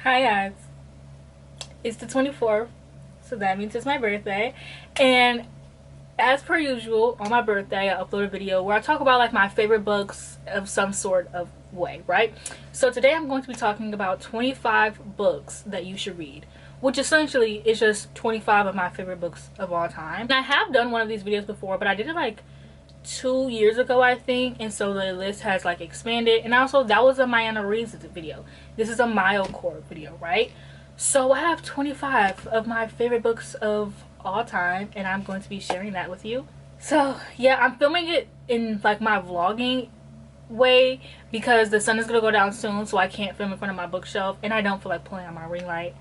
Hi guys, it's the 24th, so that means it's my birthday, and as per usual, on my birthday I upload a video where I talk about like my favorite books of some sort of way, right? So today I'm going to be talking about 25 books that you should read, which essentially is just 25 of my favorite books of all time. And I have done one of these videos before, but I did it like 2 years ago I think, and so the list has like expanded. And also that was a Mayana Reads video. This is a Milecore video, right? So I have 25 of my favorite books of all time, and I'm going to be sharing that with you. So yeah, I'm filming it in like my vlogging way because the sun is gonna go down soon, so I can't film in front of my bookshelf, and I don't feel like pulling out my ring light.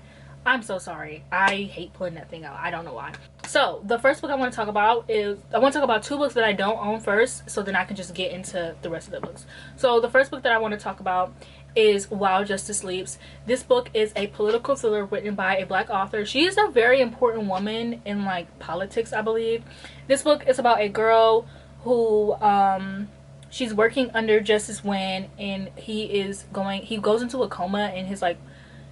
I'm so sorry. I hate pulling that thing out. I don't know why. So the first book I want to talk about is, I want to talk about two books that I don't own first, so then I can just get into the rest of the books. So the first book that I want to talk about is While Justice Sleeps. This book is a political thriller written by a black author. She is a very important woman in like politics, I believe. This book is about a girl who she's working under Justice Wynn, and he goes into a coma, and his like,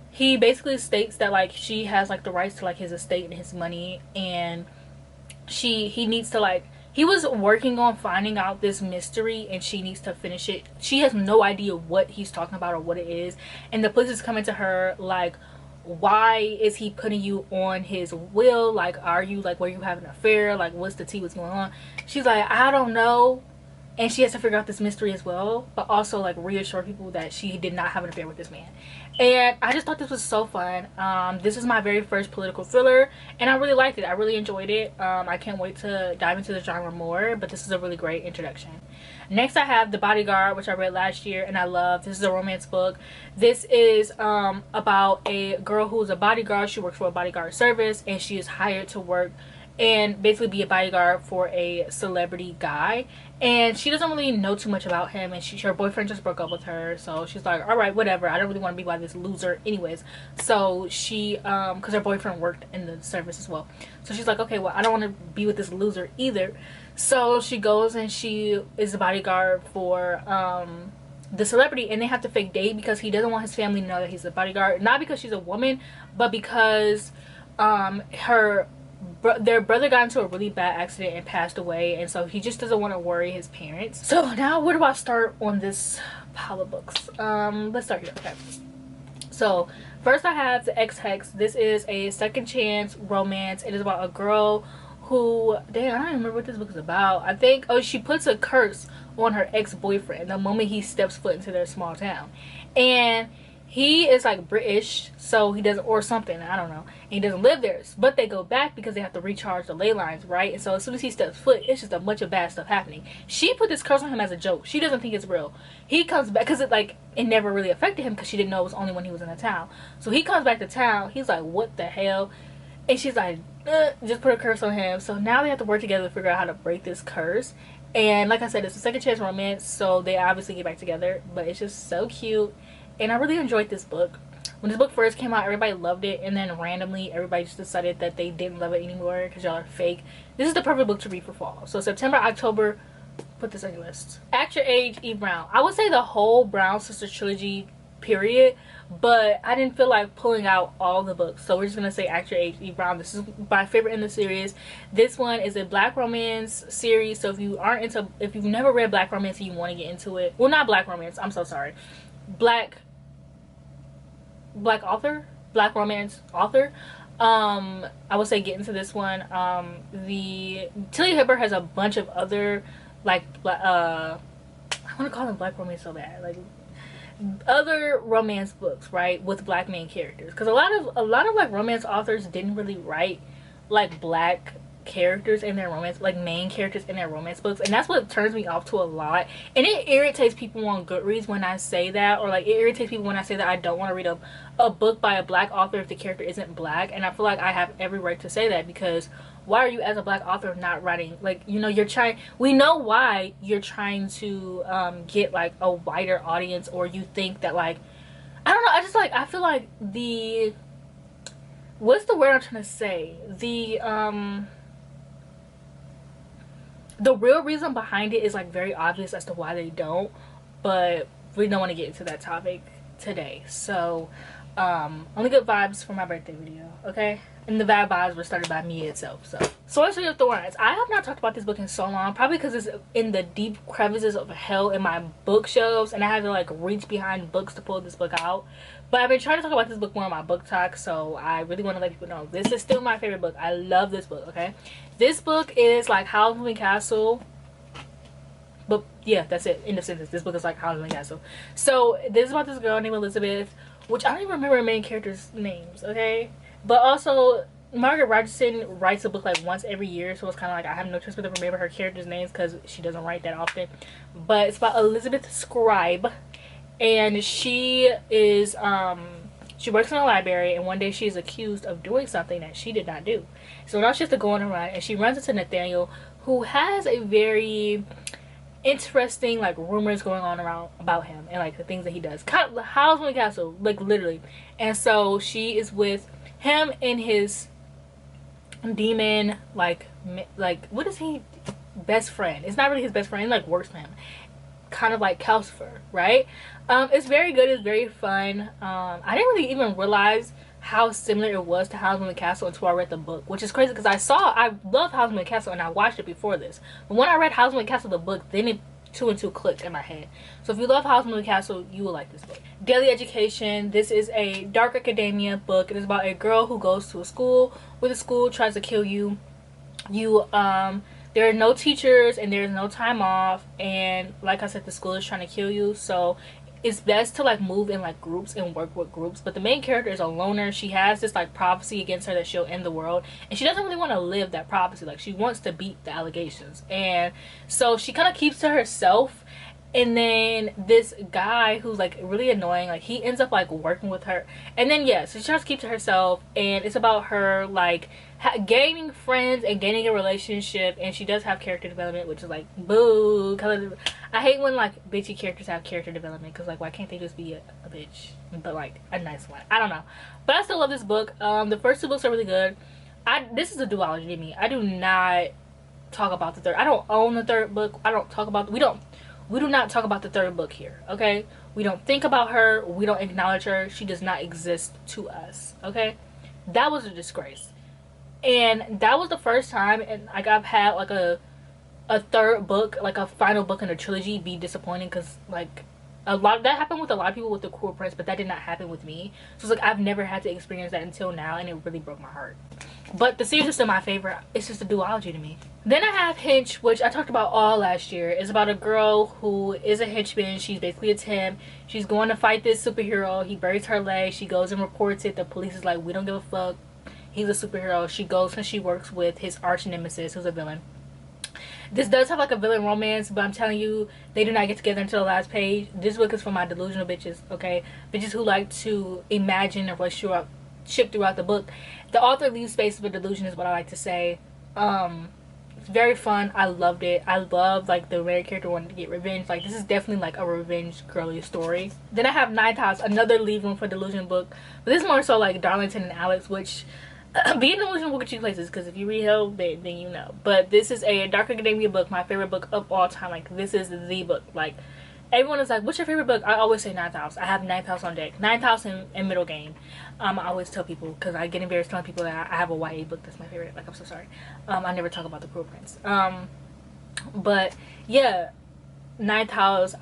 he basically states that like she has like the rights to like his estate and his money, and he needs to like, he was working on finding out this mystery and she needs to finish it. She has no idea what he's talking about or what it is, and the police is coming to her like, why is he putting you on his will? Like, are you like, were you having an affair? Like, what's the tea, what's going on? She's like, I don't know. And she has to figure out this mystery as well, but also like reassure people that she did not have an affair with this man. And I just thought this was so fun. This is my very first political thriller, and I really liked it. I really enjoyed it. I can't wait to dive into the genre more, but this is a really great introduction. Next I have The Bodyguard, which I read last year and I love. This is a romance book. This is about a girl who's a bodyguard. She works for a bodyguard service, and she is hired to work and basically be a bodyguard for a celebrity guy, and she doesn't really know too much about him, and her boyfriend just broke up with her, so she's like, all right, whatever, I don't really want to be by this loser anyways. So she because her boyfriend worked in the service as well, so she's like, okay, well, I don't want to be with this loser either. So she goes and she is a bodyguard for the celebrity, and they have to fake date because he doesn't want his family to know that he's a bodyguard, not because she's a woman, but because their brother got into a really bad accident and passed away, and so he just doesn't want to worry his parents. So now where do I start on this pile of books? Let's start here. Okay, so first I have the X Hex. This is a second chance romance. It is about a girl who, dang, I don't even remember what this book is about. I think, oh, she puts a curse on her ex-boyfriend the moment he steps foot into their small town, and he is like British, so he doesn't, or something, I don't know, and he doesn't live there, but they go back because they have to recharge the ley lines, right? And so as soon as he steps foot, it's just a bunch of bad stuff happening. She put this curse on him as a joke. She doesn't think it's real. He comes back because it never really affected him because she didn't know it was only when he was in the town. So he comes back to town, he's like, what the hell? And she's like, just put a curse on him. So now they have to work together to figure out how to break this curse. And like I said, it's a second chance romance, so they obviously get back together, but it's just so cute. And I really enjoyed this book. When this book first came out, everybody loved it, and then randomly everybody just decided that they didn't love it anymore because y'all are fake. This is the perfect book to read for fall. So September, October, put this on your list. At Your Age, Eve Brown. I would say the whole Brown Sisters trilogy, period, but I didn't feel like pulling out all the books, so we're just gonna say At Your Age, Eve Brown. This is my favorite in the series. This one is a black romance series, so if you've never read black romance and you want to get into it, well, not black romance, I'm so sorry, black romance author, I would say get into this one. The Tilly Hipper has a bunch of other like I want to call them black romance so bad, like other romance books, right, with black main characters, because a lot of like romance authors didn't really write like black characters in their romance, like main characters in their romance books, and that's what turns me off to a lot. And it irritates people on Goodreads when I say that, or like it irritates people when I say that I don't want to read a book by a black author if the character isn't black. And I feel like I have every right to say that, because why are you as a black author not writing, like, you know, we know why you're trying to get like a wider audience, or you think that, like, I don't know, I feel like what's the word I'm trying to say, the real reason behind it is like very obvious as to why they don't, but we don't want to get into that topic today. So Only Good Vibes for my birthday video, okay? And the bad vibes were started by me itself. So Sorcery of Thorns, I have not talked about this book in so long, probably because it's in the deep crevices of hell in my bookshelves, and I had to like reach behind books to pull this book out. But I've been trying to talk about this book more on my book talk, so I really want to let people know this is still my favorite book. I love this book, okay? This book is like Howl's Moving Castle, but yeah, that's it. End of sentence. This book is like Howl's Moving Castle. So this is about this girl named Elizabeth, which I don't even remember her main characters' names, okay? But also, Margaret Rogerson writes a book like once every year, so it's kind of like I have no choice but to remember her characters' names because she doesn't write that often. But it's about Elizabeth Scribe, and she is she works in a library, and one day she is accused of doing something that she did not do. So now she has to go on a run, and she runs into Nathaniel, who has a very interesting like rumors going on around about him and like the things that he does. Kind of Howl's Moving Castle, like literally. And so she is with him and his demon like what is he, best friend. It's not really his best friend, he like works for him, kind of like Calcifer, right? It's very good, it's very fun. I didn't really even realize how similar it was to Howl's Moving Castle until I read the book, which is crazy because I love Howl's Moving Castle and I watched it before this, but when I read Howl's Moving Castle the book, then it two and two clicked in my head. So if you love Howl's Moving Castle, you will like this book. Daily Education, this is a dark academia book. It is about a girl who goes to a school where the school tries to kill you. There are no teachers and there's no time off, and like I said, the school is trying to kill you, so it's best to like move in like groups and work with groups. But the main character is a loner. She has this like prophecy against her that she'll end the world, and she doesn't really want to live that prophecy. Like she wants to beat the allegations, and so she kind of keeps to herself. And then this guy who's like really annoying, like he ends up like working with her, and then yeah, so she tries to keep to herself, and it's about her like gaining friends and gaining a relationship. And she does have character development, which is like boo. I hate when like bitchy characters have character development, because like why can't they just be a bitch, but like a nice one? I don't know, but I still love this book. The first two books are really good. This is a duology to me. I do not talk about the third. I don't own the third book. I don't talk about, we do not talk about the third book here, okay? We don't think about her. We don't acknowledge her. She does not exist to us, okay? That was a disgrace. And that was the first time, and like I've had like a third book, like a final book in a trilogy, be disappointing, because like a lot that happened with a lot of people with The Cruel Prince, but that did not happen with me. So it's like I've never had to experience that until now, and it really broke my heart. But the series is still my favorite. It's just a duology to me. Then I have Hinch, which I talked about all last year. It's about a girl who is a henchman. She's basically a temp. She's going to fight this superhero. He buries her leg. She goes and reports it. The police is like, we don't give a fuck. He's a superhero. She goes and she works with his arch nemesis, who's a villain. This does have like a villain romance, but I'm telling you, they do not get together until the last page. This book is for my delusional bitches, okay? Bitches who like to imagine a relationship throughout the book. The author leaves space for delusion is what I like to say. It's very fun. I loved it. I love like the main character wanting to get revenge. Like this is definitely like a revenge girly story. Then I have Ninth House, another leave room for delusion book, but this is more so like Darlington and Alex, which being delusional will get you places, because if you read Hellbait, then you know. But this is a dark academia book, my favorite book of all time. Like this is the book. Like everyone is like, what's your favorite book? I always say Ninth House. I have Ninth House on deck. Ninth House and Middle Game. I always tell people, because I get embarrassed telling people that I have a YA book that's my favorite. Like I'm so sorry. I never talk about The Cruel Prince. But yeah, Ninth House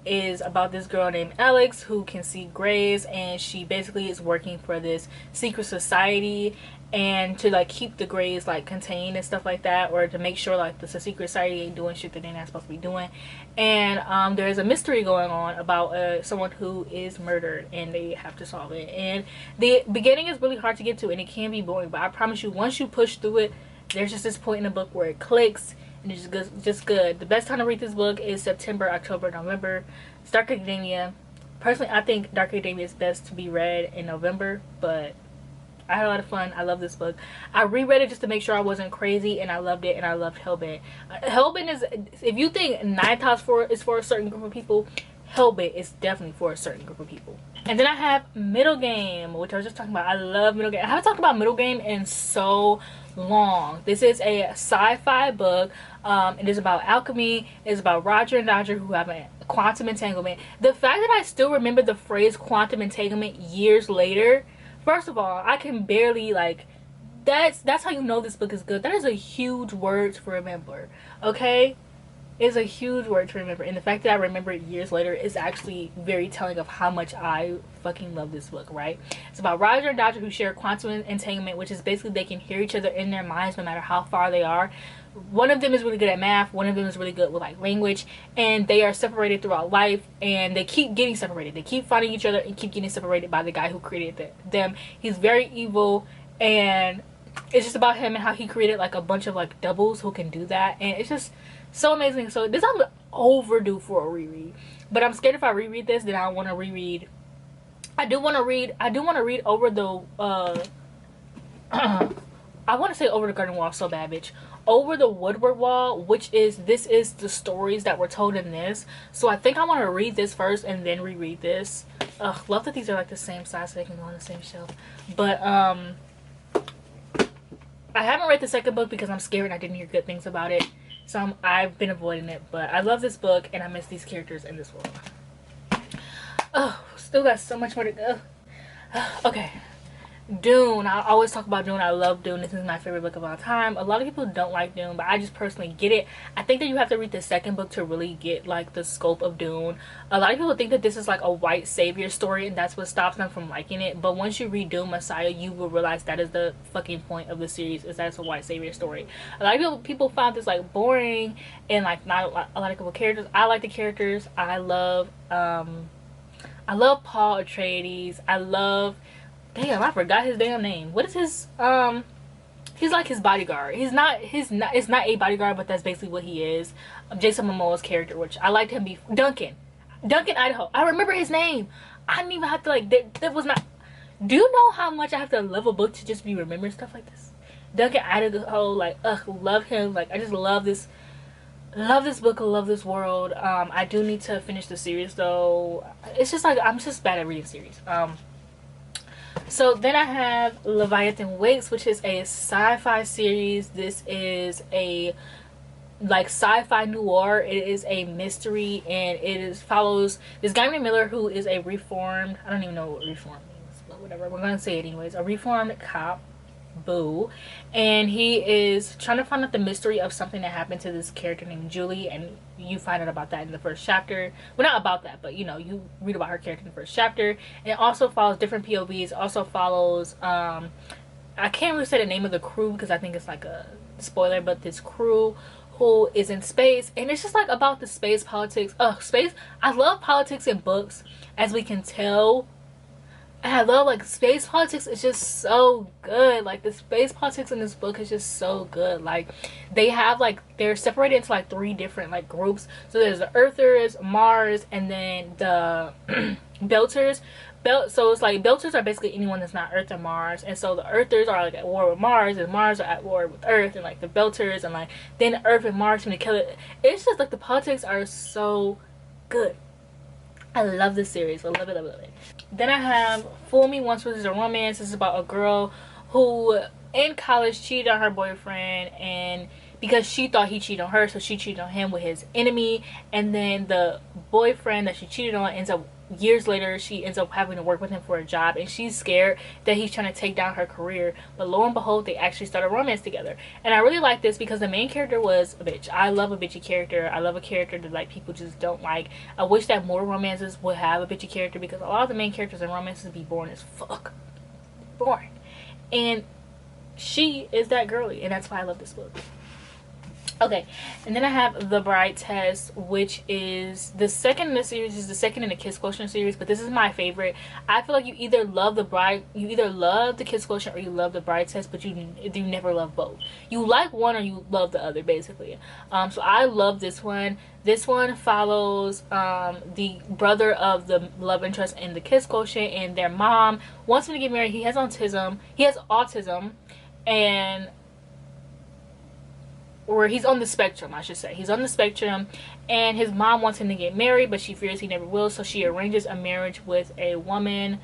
is about this girl named Alex who can see grays, and she basically is working for this secret society, and to like keep the grays like contained and stuff like that, or to make sure like the secret society ain't doing shit that they're not supposed to be doing. And there's a mystery going on about someone who is murdered, and they have to solve it. And the beginning is really hard to get to, and it can be boring, but I promise you, once you push through it, there's just this point in the book where it clicks, and it's just good. The best time to read this book is September, October, November. It's Dark Academia. Personally, I think Dark Academia is best to be read in November, but I had a lot of fun. I love this book. I reread it just to make sure I wasn't crazy, and I loved it, and I loved Hellbent. Hellbent is, if you think Ninth House is for a certain group of people, Hellbent is definitely for a certain group of people. And then I have Middle Game, which I was just talking about. I love Middle Game. I haven't talked about Middle Game in so long. This is a sci-fi book. It is about alchemy. It is about Roger and Dodger, who have a quantum entanglement. The fact that I still remember the phrase quantum entanglement years later, first of all, I can barely, like, that's how you know this book is good. That is a huge word to remember, okay? It's a huge word to remember, and the fact that I remember it years later is actually very telling of how much I fucking love this book, right? It's about Roger and Dodger who share quantum entanglement, which is basically they can hear each other in their minds no matter how far they are. One of them is really good at math, one of them is really good with like language, and they are separated throughout life, and they keep getting separated. They keep finding each other and keep getting separated by the guy who created them. He's very evil, and it's just about him and how he created like a bunch of like doubles who can do that, and it's just so amazing. So this I'm overdue for a reread, but I'm scared if I reread this then I want to reread. I do want to read over the I want to say Over the Garden Wall so bad, bitch. Over the Woodward Wall, which is this is the stories that were told in this. So I think I want to read this first and then reread this. Ugh, love that these are like the same size so they can go on the same shelf. But I haven't read the second book because I'm scared and I didn't hear good things about it. So I've been avoiding it. But I love this book and I miss these characters in this world. Oh, still got so much more to go. Okay. Dune. I always talk about Dune. I love Dune. This is my favorite book of all time. A lot of people don't like Dune, but I just personally get it. I think that you have to read the second book to really get like the scope of Dune. A lot of people think that this is like a white savior story and that's what stops them from liking it, but once you read Dune Messiah, you will realize that is the fucking point of the series, is that it's a white savior story. A lot of people found this like boring and like not a lot of characters. I like the characters. I love Paul Atreides. I love, damn, I forgot his damn name. What is his he's like his bodyguard. It's not a bodyguard, but that's basically what he is. Jason Momoa's character, which I liked him before. Duncan, Idaho. I remember his name. I didn't even have to like that was not. Do you know how much I have to love a book to just be remembering stuff like this? Duncan Idaho, like, love him. Like, I just love this book. I love this world. I do need to finish the series though. It's just like I'm just bad at reading series. So then I have Leviathan Wakes, which is a sci-fi series. This is a like sci-fi noir. It is a mystery, and follows this guy named Miller who is a reformed, I don't even know what reformed means, but whatever, we're gonna say it anyways, a reformed cop. Boo. And he is trying to find out the mystery of something that happened to this character named Julie, and you find out about that in the first chapter. Well, not about that, but you know, you read about her character in the first chapter. And it also follows different POVs. Also follows I can't really say the name of the crew because I think it's like a spoiler, but this crew who is in space, and it's just like about the space politics. Space, I love politics in books, as we can tell. And I love like space politics. It's just so good. Like the space politics in this book is just so good. Like they have like, they're separated into like 3 different like groups. So there's the Earthers, Mars, and then the Belters. So it's like Belters are basically anyone that's not Earth or Mars, and so the Earthers are like at war with Mars, and Mars are at war with Earth, and like the Belters, and like then Earth and Mars trying to kill it. It's just like the politics are so good. I love this series. I love it, love it, love it. Then I have Fool Me Once, which is a romance. This is about a girl who in college cheated on her boyfriend, and because she thought he cheated on her, so she cheated on him with his enemy. And then the boyfriend that she cheated on ends up, years later, she ends up having to work with him for a job, and she's scared that he's trying to take down her career. But lo and behold, they actually start a romance together. And I really like this because the main character was a bitch. I love a bitchy character. I love a character that like people just don't like. I wish that more romances would have a bitchy character, because a lot of the main characters in romances be boring as fuck. Boring. And she is that girly, and that's why I love this book. Okay, and then I have The Bride Test, which is the second in the series, is the second in the Kiss Quotient series, but this is my favorite. I feel like you either love the Kiss Quotient or you love The Bride Test, but you never love both. You like one or you love the other, basically. So I love this one. This one follows the brother of the love interest in the Kiss Quotient, and their mom wants him to get married. He has autism, and or he's on the spectrum, I should say. He's on the spectrum, and his mom wants him to get married, but she fears he never will, so she arranges a marriage with a woman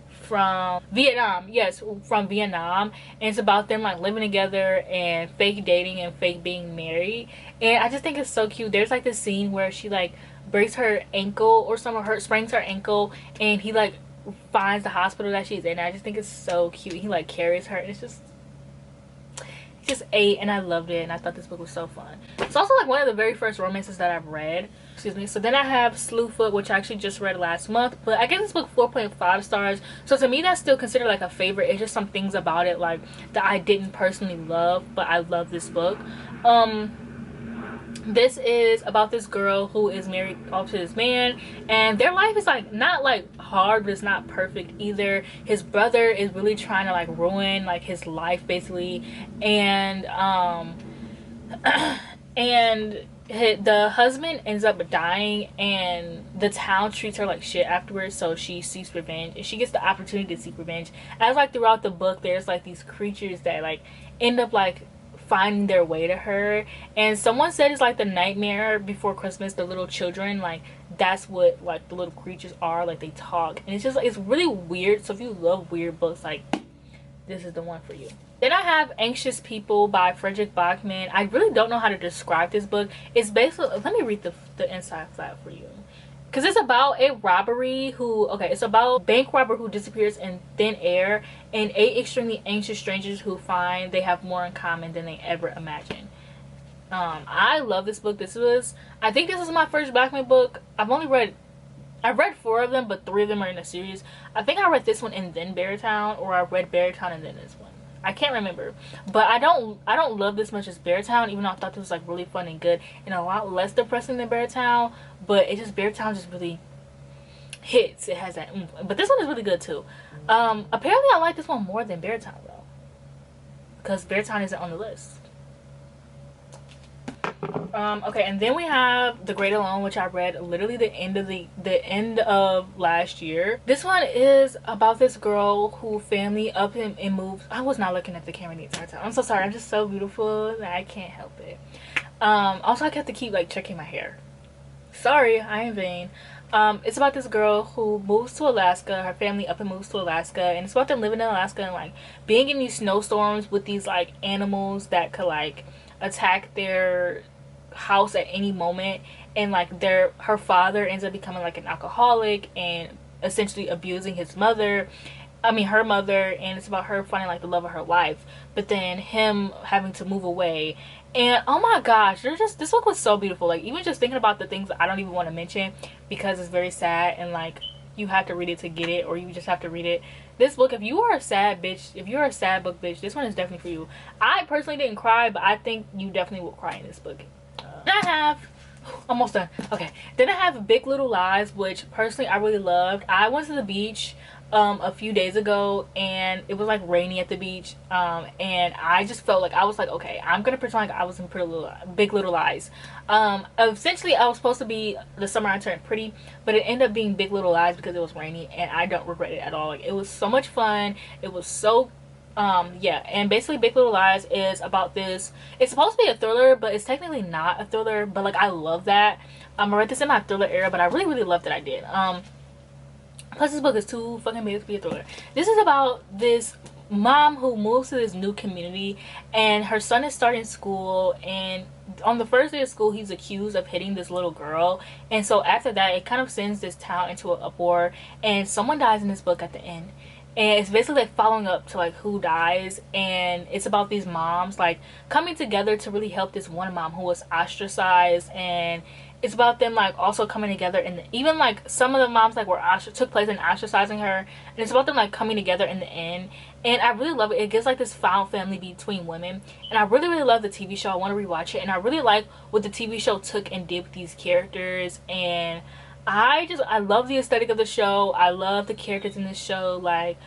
from Vietnam. Yes, from Vietnam. And it's about them like living together and fake dating and fake being married. And I just think it's so cute. There's like this scene where she like breaks her ankle or something, sprains her ankle, and he like finds the hospital that she's in. I just think it's so cute. He like carries her, and it's just 8, and I loved it, and I thought this book was so fun. It's also like one of the very first romances that I've read. Excuse me. So then I have Slew Foot, which I actually just read last month, but I gave this book 4.5 stars. So to me, that's still considered like a favorite. It's just some things about it like that I didn't personally love, but I love this book. This is about this girl who is married off to this man, and their life is like not like hard, but it's not perfect either. His brother is really trying to like ruin like his life basically, and the husband ends up dying, and the town treats her like shit afterwards, so she seeks revenge, and she gets the opportunity to seek revenge. As like throughout the book, there's like these creatures that like end up like finding their way to her, and someone said it's like the Nightmare Before Christmas, the little children, like that's what like the little creatures are, like they talk, and it's just like it's really weird. So if you love weird books, like this is the one for you. Then I have Anxious People by Frederick Bachman. I really don't know how to describe this book. It's basically, let me read the inside flap for you, because it's about a robbery it's about a bank robber who disappears in thin air, and 8 extremely anxious strangers who find they have more in common than they ever imagined. I love this book. I think this is my first Bachman book. I've read 4 of them, but 3 of them are in a series. I think I read this one and then Beartown, or I read Beartown and then this one. I can't remember, but I don't love this much as Beartown, even though I thought this was like really fun and good and a lot less depressing than Beartown. But Beartown just really hits. It has that but this one is really good too. Apparently I like this one more than Beartown though, because Beartown isn't on the list. Okay, and then we have The Great Alone, which I read literally the end of last year. This one is about this girl who family up and moves. I was not looking at the camera the entire time. I'm so sorry. I'm just so beautiful that I can't help it. Also, I have to keep like checking my hair. Sorry, I am vain. It's about this girl who moves to Alaska. Her family up and moves to Alaska, and it's about them living in Alaska and like being in these snowstorms with these like animals that could like attack their house at any moment, and like her father ends up becoming like an alcoholic and essentially abusing her mother, and it's about her finding like the love of her life, but then him having to move away. And oh my gosh, this book was so beautiful. Like even just thinking about the things that I don't even want to mention because it's very sad, and like you have to read it to get it, or you just have to read it. This book, if you are a sad bitch, if you're a sad book bitch, this one is definitely for you. I personally didn't cry, but I think you definitely will cry in this book. Then I have, almost done. Okay, then I have Big Little Lies, which personally I really loved. I went to the beach a few days ago, and it was like rainy at the beach, and I just felt like I was like, okay, I'm gonna pretend like I was in Big Little Lies. Essentially I was supposed to be The Summer I Turned Pretty, but it ended up being Big Little Lies because it was rainy, and I don't regret it at all. Like it was so much fun. It was so yeah, and basically Big Little Lies is about this. It's supposed to be a thriller, but it's technically not a thriller, but like I love that. I read this in my thriller era, but I really loved that I did. Plus this book is too fucking big to be a thriller. This is about this mom who moves to this new community, and her son is starting school, and on the first day of school he's accused of hitting this little girl, and so after that it kind of sends this town into an uproar, and someone dies in this book at the end. And it's basically like following up to like who dies, and it's about these moms like coming together to really help this one mom who was ostracized, and it's about them like also coming together, and even like some of the moms like took place in ostracizing her, and it's about them like coming together in the end. And I really love it. It gives like this found family between women, and I really love the TV show. I want to rewatch it, and I really like what the TV show took and did with these characters, and I love the aesthetic of the show. I love the characters in this show. Like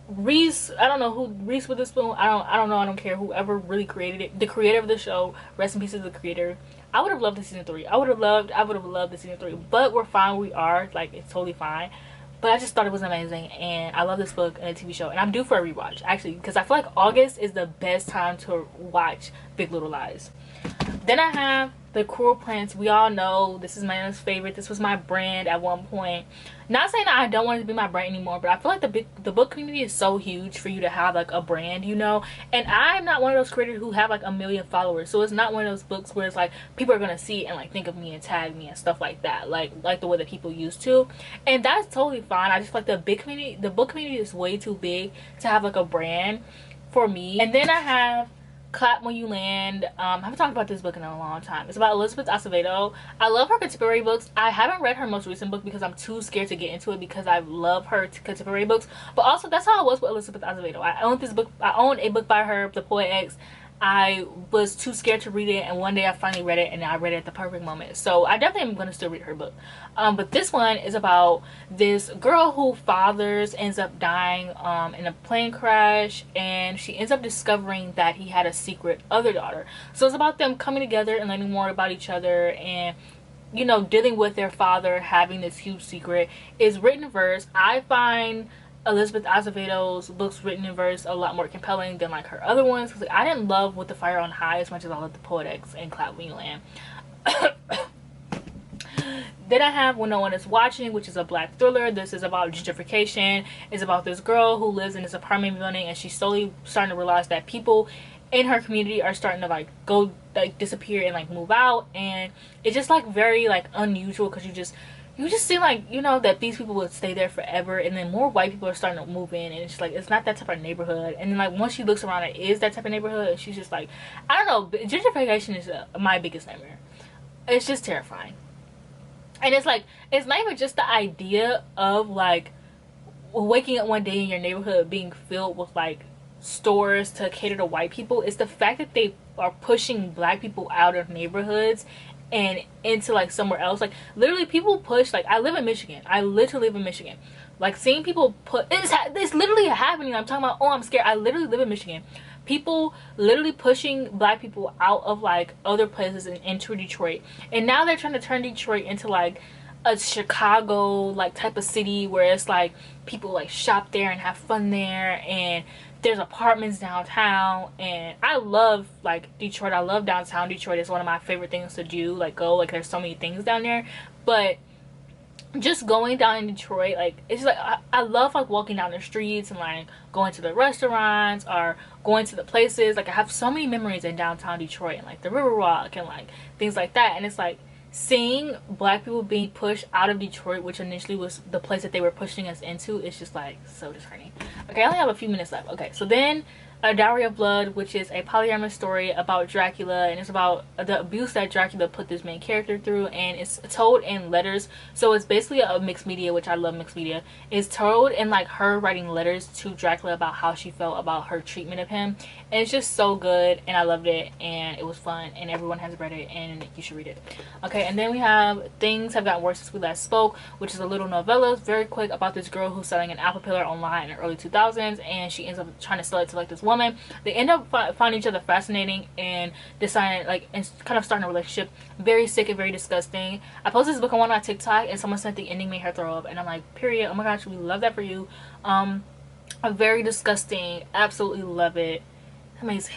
Reese, I don't know who Reese Witherspoon. I don't know. I don't care. Whoever really created it, the creator of the show. Rest in peace to the creator. I would have loved the season 3. I would have loved the season 3. But we're fine. We are like it's totally fine. But I just thought it was amazing, and I love this book and the TV show, and I'm due for a rewatch actually, because I feel like August is the best time to watch Big Little Lies. Then I have the Cruel Prince, we all know this is my most favorite. This was my brand at one point. Not saying that I don't want it to be my brand anymore, but I feel like the book community is so huge for you to have like a brand, you know. And I'm not one of those creators who have like 1 million followers, so it's not one of those books where it's like people are gonna see it and like think of me and tag me and stuff like that, like the way that people used to. And that's totally fine. I just feel like the book community is way too big to have like a brand for me. And then I have Clap When You Land. I haven't talked about this book in a long time. It's about Elizabeth Acevedo. I love her contemporary books. I haven't read her most recent book because I'm too scared to get into it because I love her contemporary books. But also, that's how I was with Elizabeth Acevedo. I owned this book. I owned a book by her, The Poet X. I was too scared to read it, and one day I finally read it, and I read it at the perfect moment. So I definitely am going to still read her book. But this one is about this girl who fathers ends up dying in a plane crash, and she ends up discovering that he had a secret other daughter. So it's about them coming together and learning more about each other, and you know, dealing with their father having this huge secret. Is written in verse. I find Elizabeth Acevedo's books written in verse a lot more compelling than like her other ones, because like, I didn't love With the Fire on High as much as I loved The Poet X and Clap When You Land. Then I have When No One Is Watching, which is a black thriller. This is about gentrification. It's about this girl who lives in this apartment building, and she's slowly starting to realize that people in her community are starting to like go like disappear and like move out. And it's just like very like unusual, because you just seem like, you know, that these people would stay there forever, and then more white people are starting to move in, and it's just like, it's not that type of neighborhood. And then like once she looks around, it is that type of neighborhood, and she's just like, I don't know, gentrification is my biggest nightmare. It's just terrifying. And it's like, it's not even just the idea of like waking up one day in your neighborhood being filled with like stores to cater to white people. It's the fact that they are pushing black people out of neighborhoods and into like somewhere else. Like literally people push, like I live in Michigan. I literally live in Michigan. Like seeing people put, it's literally happening. I'm talking about, oh, I'm scared. I literally live in Michigan. People literally pushing black people out of like other places and into Detroit. And now they're trying to turn Detroit into like a Chicago like type of city where it's like people like shop there and have fun there, and there's apartments downtown. And I love like Detroit. I love downtown Detroit. It's one of my favorite things to do, like go, like there's so many things down there. But just going down in Detroit, like it's like I love like walking down the streets and like going to the restaurants or going to the places. Like I have so many memories in downtown Detroit, and like the Riverwalk and like things like that. And it's like seeing black people being pushed out of Detroit, which initially was the place that they were pushing us into, it's just like so disheartening. Okay, I only have a few minutes left. Okay, so then A Dowry of Blood, which is a polyamorous story about Dracula, and it's about the abuse that Dracula put this main character through, and it's told in letters. So it's basically a mixed media, which I love mixed media. It's told in like her writing letters to Dracula about how she felt about her treatment of him, and it's just so good, and I loved it, and it was fun, and everyone has read it, and you should read it. Okay, and then we have Things Have Gotten Worse Since We Last Spoke, which is a little novella, very quick, about this girl who's selling an apple peeler online in the early 2000s, and she ends up trying to sell it to like this woman. They end up finding each other fascinating and deciding like, and kind of starting a relationship. Very sick and very disgusting. I posted this book on one on TikTok, and someone said the ending made her throw up, and I'm like, period. Oh my gosh, we love that for you. Very disgusting. Absolutely love it. Amazing.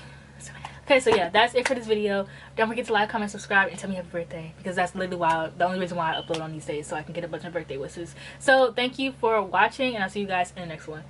Okay, so yeah, that's it for this video. Don't forget to like, comment, subscribe, and tell me happy birthday, because that's literally the only reason why I upload on these days, so I can get a bunch of birthday wishes. So thank you for watching, and I'll see you guys in the next one.